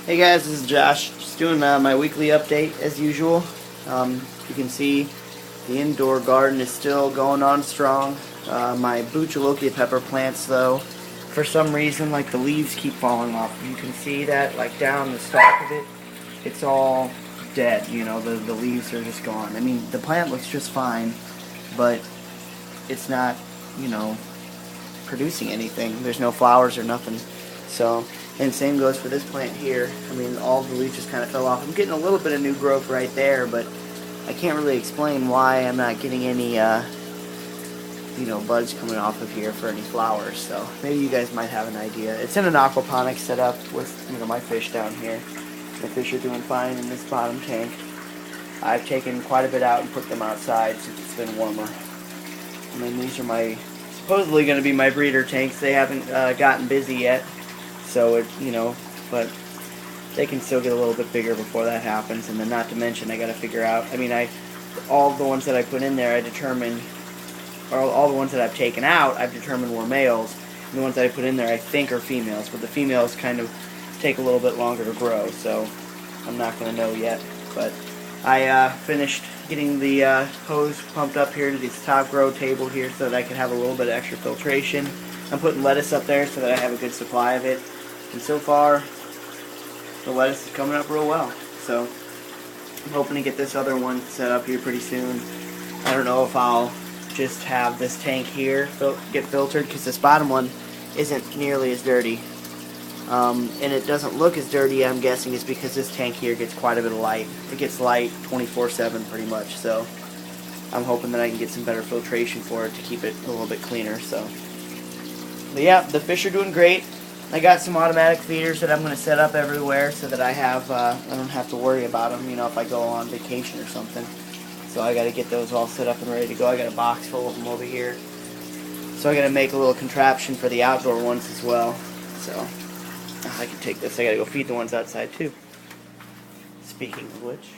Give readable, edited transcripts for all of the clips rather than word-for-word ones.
Hey guys, this is Josh. Just doing my weekly update as usual. You can see the indoor garden is still going on strong. My Buchalokia pepper plants, though, for some reason, like the leaves keep falling off. You can see that, like down the stalk of it, it's all dead. You know, the leaves are just gone. I mean, the plant looks just fine, but it's not, you know, producing anything. There's no flowers or nothing. So, and same goes for this plant here. I mean, all the leaves just kind of fell off. I'm getting a little bit of new growth right there, but I can't really explain why I'm not getting any, buds coming off of here for any flowers. So maybe you guys might have an idea. It's in an aquaponics setup with, my fish down here. The fish are doing fine in this bottom tank. I've taken quite a bit out and put them outside since it's been warmer. And then these are supposedly going to be my breeder tanks. They haven't gotten busy yet. So, but they can still get a little bit bigger before that happens. And then not to mention, I got to figure out, all the ones that I put in there, all the ones that I've taken out, I've determined were males. And the ones that I put in there, I think are females. But the females kind of take a little bit longer to grow. So I'm not going to know yet. But I finished getting the hose pumped up here to this top grow table here so that I can have a little bit of extra filtration. I'm putting lettuce up there so that I have a good supply of it. And so far, the lettuce is coming up real well. So I'm hoping to get this other one set up here pretty soon. I don't know if I'll just have this tank here get filtered because this bottom one isn't nearly as dirty. And it doesn't look as dirty, I'm guessing, is because this tank here gets quite a bit of light. It gets light 24/7 pretty much. So I'm hoping that I can get some better filtration for it to keep it a little bit cleaner. So, but yeah, the fish are doing great. I got some automatic feeders that I'm going to set up everywhere so that I don't have to worry about them, if I go on vacation or something. So I got to get those all set up and ready to go. I got a box full of them over here. So I got to make a little contraption for the outdoor ones as well. So I can take this. I got to go feed the ones outside too. Speaking of which,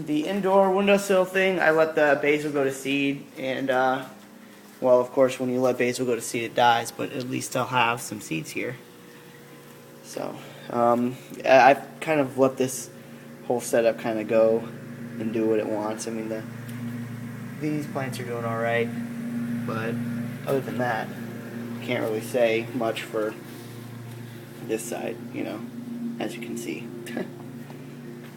the indoor windowsill thing, I let the basil go to seed, and well, of course, when you let basil go to seed, it dies, but at least I'll have some seeds here. So, I've kind of let this whole setup kind of go and do what it wants. These plants are doing alright, but other than that, can't really say much for this side, as you can see.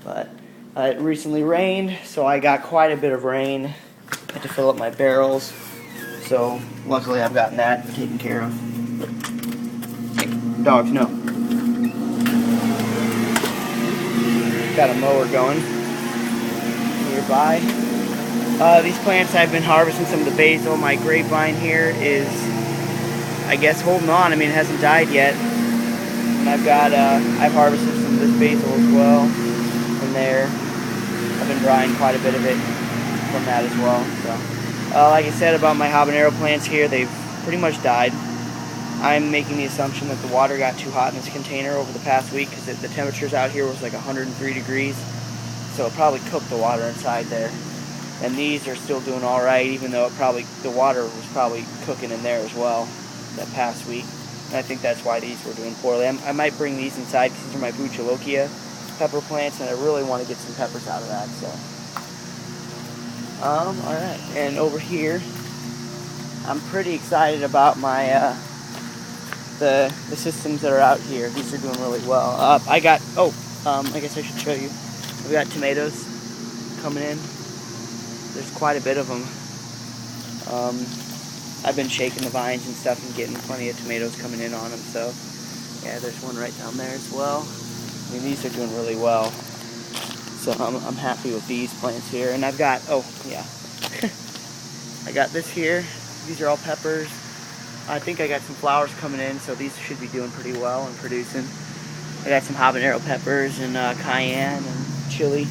But it recently rained, so I got quite a bit of rain. I had to fill up my barrels. So, luckily I've gotten that taken care of. Hey, dogs, no. Got a mower going nearby. These plants, I've been harvesting some of the basil. My grapevine here is, I guess, holding on. It hasn't died yet. And I've harvested some of this basil as well from there. I've been drying quite a bit of it from that as well. So. Like I said about my habanero plants here, they've pretty much died. I'm making the assumption that the water got too hot in this container over the past week because the temperatures out here was like 103 degrees. So it probably cooked the water inside there. And these are still doing alright, even though the water was probably cooking in there as well that past week. And I think that's why these were doing poorly. I might bring these inside because these are my Buchalokia pepper plants, and I really want to get some peppers out of that. So. Alright, and over here, I'm pretty excited about my, the systems that are out here. These are doing really well. I guess I should show you. We got tomatoes coming in. There's quite a bit of them. I've been shaking the vines and stuff and getting plenty of tomatoes coming in on them, so, yeah, there's one right down there as well. These are doing really well. So I'm happy with these plants here. And I've got, I got this here. These are all peppers. I think I got some flowers coming in, so these should be doing pretty well and producing. I got some habanero peppers and cayenne and chili.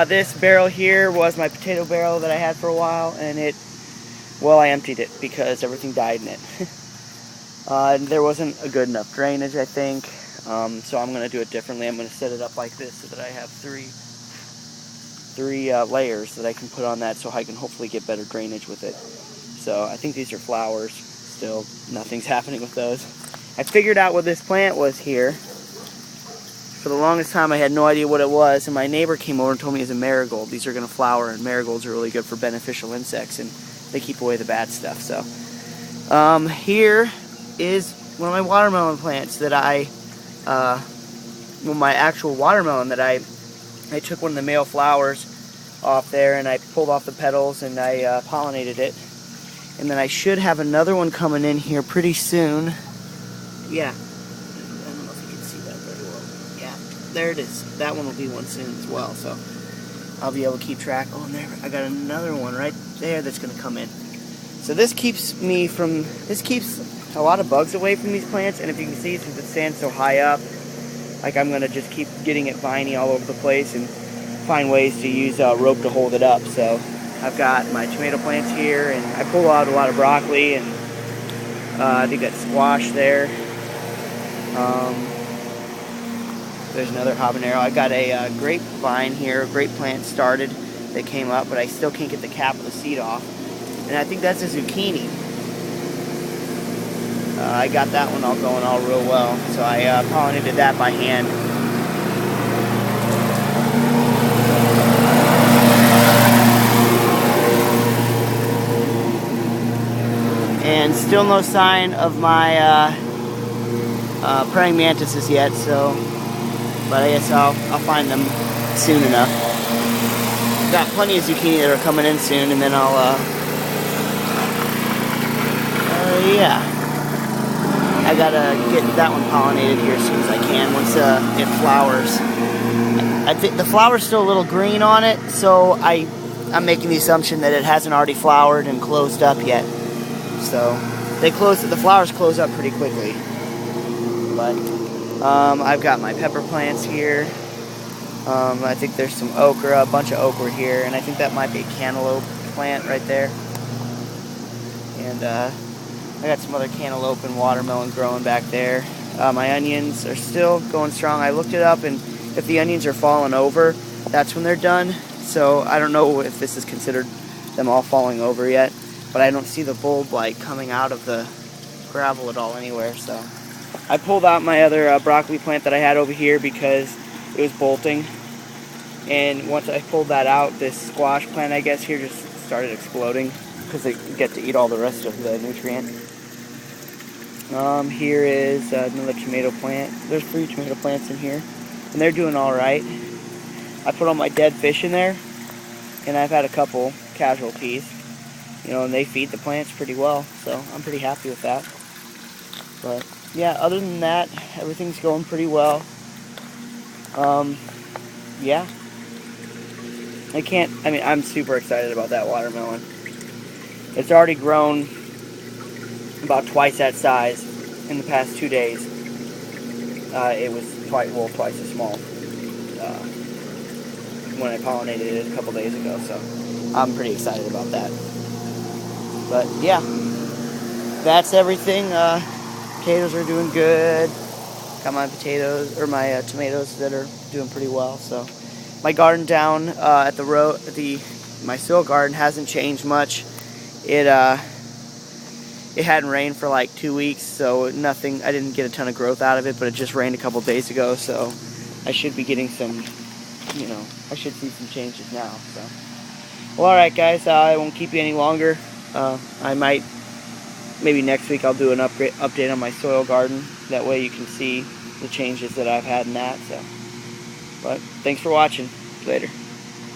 This barrel here was my potato barrel that I had for a while, and I emptied it because everything died in it. There wasn't a good enough drainage, I think. So I'm going to do it differently. I'm going to set it up like this so that I have three layers that I can put on that so I can hopefully get better drainage with it. So I think these are flowers still. Nothing's happening with those. I figured out what this plant was here. For the longest time I had no idea what it was, and my neighbor came over and told me it was a marigold. These are going to flower, and marigolds are really good for beneficial insects, and they keep away the bad stuff. So here is one of my watermelon plants that my actual watermelon that I took one of the male flowers off there, and I pulled off the petals, and I pollinated it. And then I should have another one coming in here pretty soon. Yeah, I don't know if you can see that very well. Yeah, there it is. That one will be one soon as well, so I'll be able to keep track. Oh, and there, I got another one right there that's going to come in. So this keeps a lot of bugs away from these plants, and if you can see, since it stands so high up, like I'm going to just keep getting it viney all over the place and find ways to use rope to hold it up. So I've got my tomato plants here, and I pull out a lot of broccoli, and I think that's squash there. There's another habanero. I got a grapevine here, a grape plant started that came up, but I still can't get the cap of the seed off. And I think that's a zucchini. I got that one all going all real well, so I pollinated that by hand. And still no sign of my praying mantises yet, so, but I guess I'll find them soon enough. Got plenty of zucchini that are coming in soon, and then I'll yeah, I gotta get that one pollinated here as soon as I can once it flowers. I think the flower's still a little green on it, so I'm making the assumption that it hasn't already flowered and closed up yet. So the flowers close up pretty quickly. But I've got my pepper plants here. I think there's some okra, a bunch of okra here, and I think that might be a cantaloupe plant right there. And I got some other cantaloupe and watermelon growing back there. My onions are still going strong. I looked it up, and if the onions are falling over, that's when they're done. So I don't know if this is considered them all falling over yet, but I don't see the bulb like coming out of the gravel at all anywhere. So I pulled out my other broccoli plant that I had over here because it was bolting, and once I pulled that out, this squash plant, I guess, here just started exploding because they get to eat all the rest of the nutrient. Here is another tomato plant. There's 3 tomato plants in here, and they're doing all right. I put all my dead fish in there, and I've had a couple casualties, and they feed the plants pretty well, so I'm pretty happy with that. But yeah, other than that, everything's going pretty well. Yeah. I'm super excited about that watermelon. It's already grown about twice that size in the past 2 days. It was twice as small when I pollinated it a couple days ago, so I'm pretty excited about that. But yeah, that's everything. Potatoes are doing good. Got my tomatoes that are doing pretty well. So my garden down at the road, my soil garden hasn't changed much. It hadn't rained for like 2 weeks, so nothing. I didn't get a ton of growth out of it, but it just rained a couple days ago, so I should be getting some. I should see some changes now. So, well, all right, guys. I won't keep you any longer. Maybe next week I'll do an update on my soil garden. That way you can see the changes that I've had in that. So, but thanks for watching. Later.